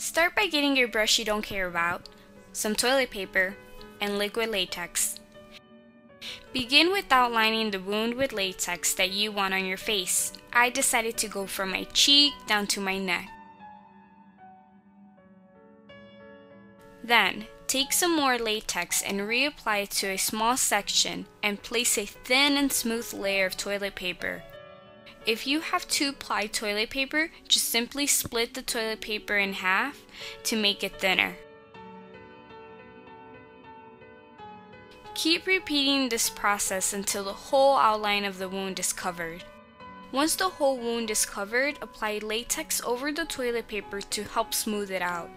Start by getting your brush you don't care about, some toilet paper, and liquid latex. Begin with outlining the wound with latex that you want on your face. I decided to go from my cheek down to my neck. Then, take some more latex and reapply it to a small section and place a thin and smooth layer of toilet paper. If you have 2-ply toilet paper, just simply split the toilet paper in half to make it thinner. Keep repeating this process until the whole outline of the wound is covered. Once the whole wound is covered, apply latex over the toilet paper to help smooth it out.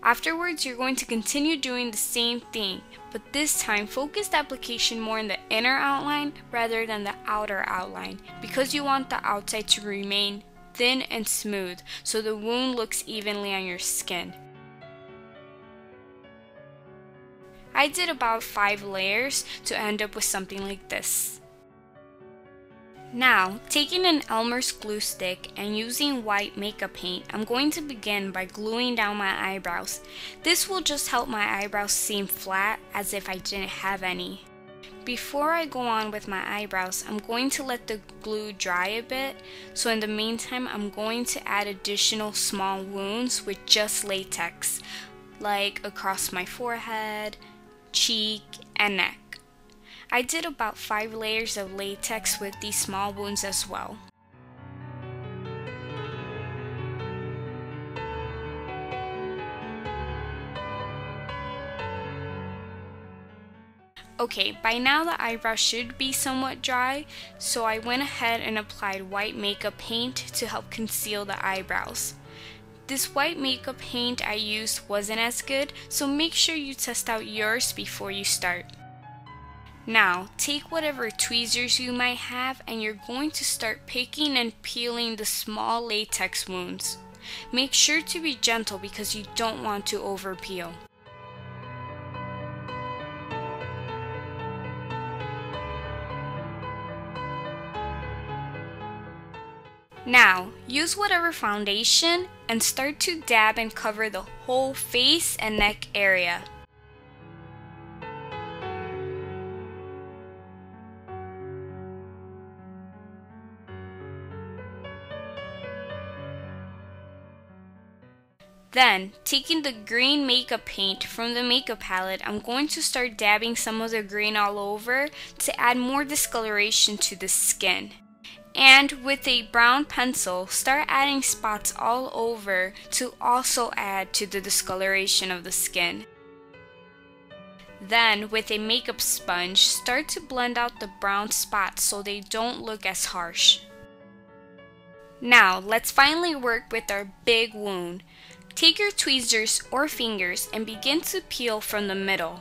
Afterwards, you're going to continue doing the same thing, but this time focus the application more on the inner outline rather than the outer outline, because you want the outside to remain thin and smooth so the wound looks evenly on your skin. I did about 5 layers to end up with something like this. Now, taking an Elmer's glue stick and using white makeup paint, I'm going to begin by gluing down my eyebrows. This will just help my eyebrows seem flat as if I didn't have any. Before I go on with my eyebrows, I'm going to let the glue dry a bit, so in the meantime I'm going to add additional small wounds with just latex, like across my forehead, cheek, and neck. I did about 5 layers of latex with these small wounds as well. Okay, by now the eyebrow should be somewhat dry, so I went ahead and applied white makeup paint to help conceal the eyebrows. This white makeup paint I used wasn't as good, so make sure you test out yours before you start. Now, take whatever tweezers you might have and you're going to start picking and peeling the small latex wounds. Make sure to be gentle because you don't want to over peel. Now, use whatever foundation and start to dab and cover the whole face and neck area. Then, taking the green makeup paint from the makeup palette, I'm going to start dabbing some of the green all over to add more discoloration to the skin. And with a brown pencil, start adding spots all over to also add to the discoloration of the skin. Then, with a makeup sponge, start to blend out the brown spots so they don't look as harsh. Now, let's finally work with our big wound. Take your tweezers or fingers and begin to peel from the middle.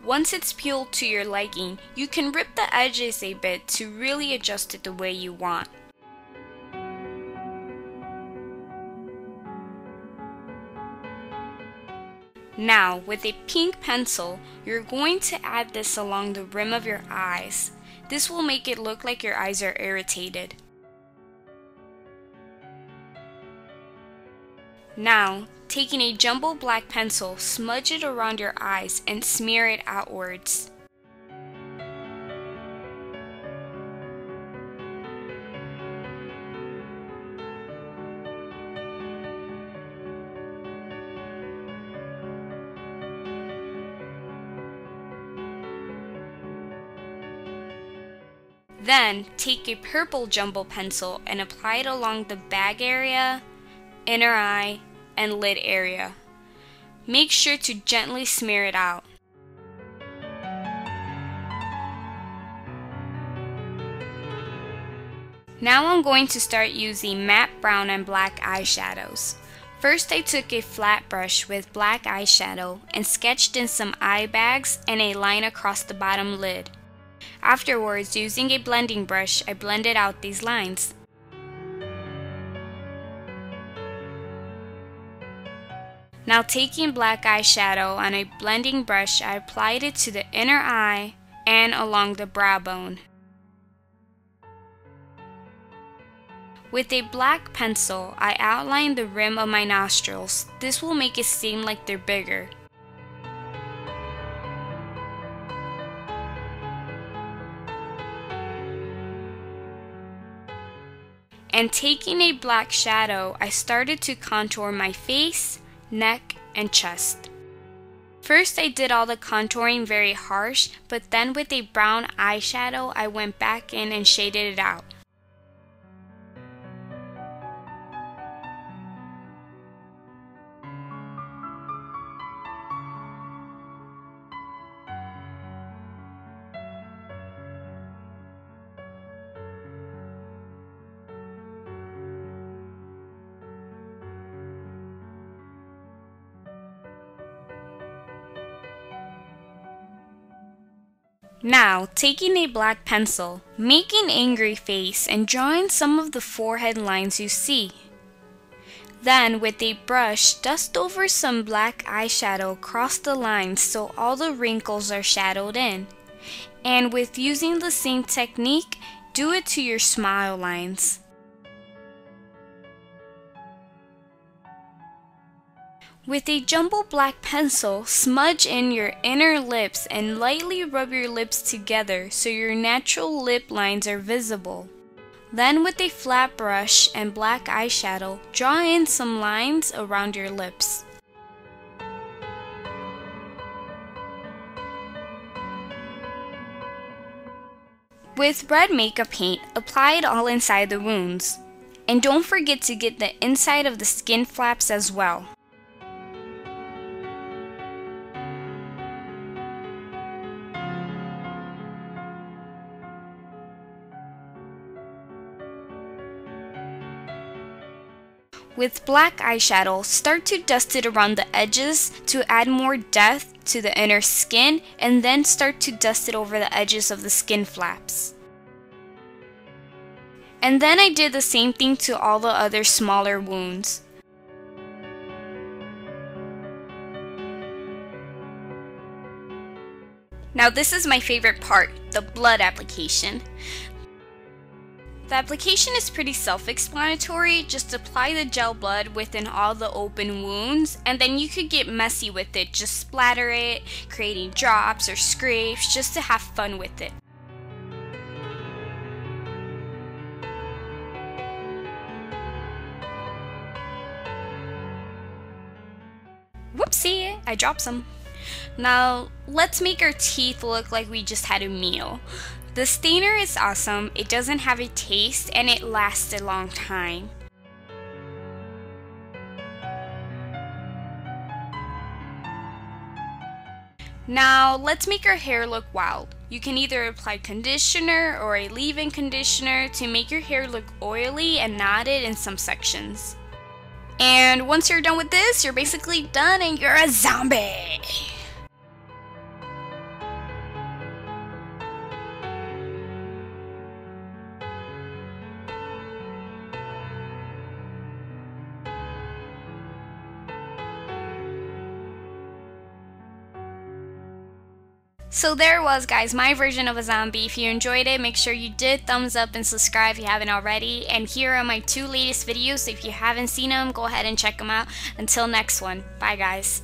Once it's peeled to your liking, you can rip the edges a bit to really adjust it the way you want. Now, with a pink pencil, you're going to add this along the rim of your eyes. This will make it look like your eyes are irritated. Now, taking a jumbo black pencil, smudge it around your eyes and smear it outwards. Then, take a purple jumbo pencil and apply it along the bag area, inner eye, and lid area. Make sure to gently smear it out. Now I'm going to start using matte brown and black eyeshadows. First, I took a flat brush with black eyeshadow and sketched in some eye bags and a line across the bottom lid. Afterwards, using a blending brush, I blended out these lines. Now taking black eyeshadow on a blending brush, I applied it to the inner eye and along the brow bone. With a black pencil, I outlined the rim of my nostrils. This will make it seem like they're bigger. And taking a black shadow, I started to contour my face, neck, and chest. First I did all the contouring very harsh, but then with a brown eyeshadow, I went back in and shaded it out. Now, taking a black pencil, make an angry face and drawing some of the forehead lines you see. Then, with a brush, dust over some black eyeshadow across the lines so all the wrinkles are shadowed in. And with using the same technique, do it to your smile lines. With a jumbo black pencil, smudge in your inner lips and lightly rub your lips together so your natural lip lines are visible. Then with a flat brush and black eyeshadow, draw in some lines around your lips. With red makeup paint, apply it all inside the wounds. And don't forget to get the inside of the skin flaps as well. With black eyeshadow, start to dust it around the edges to add more depth to the inner skin, and then start to dust it over the edges of the skin flaps. And then I did the same thing to all the other smaller wounds. Now this is my favorite part, the blood application. The application is pretty self-explanatory. Just apply the gel blood within all the open wounds, and then you could get messy with it. Just splatter it, creating drops or scrapes just to have fun with it. Whoopsie, I dropped some. Now let's make our teeth look like we just had a meal. The stainer is awesome, it doesn't have a taste, and it lasts a long time. Now, let's make our hair look wild. You can either apply conditioner or a leave-in conditioner to make your hair look oily and knotted in some sections. And once you're done with this, you're basically done and you're a zombie! So there it was, guys, my version of a zombie. If you enjoyed it, make sure you did thumbs up and subscribe if you haven't already. And here are my 2 latest videos. If you haven't seen them, go ahead and check them out. Until next one, bye guys.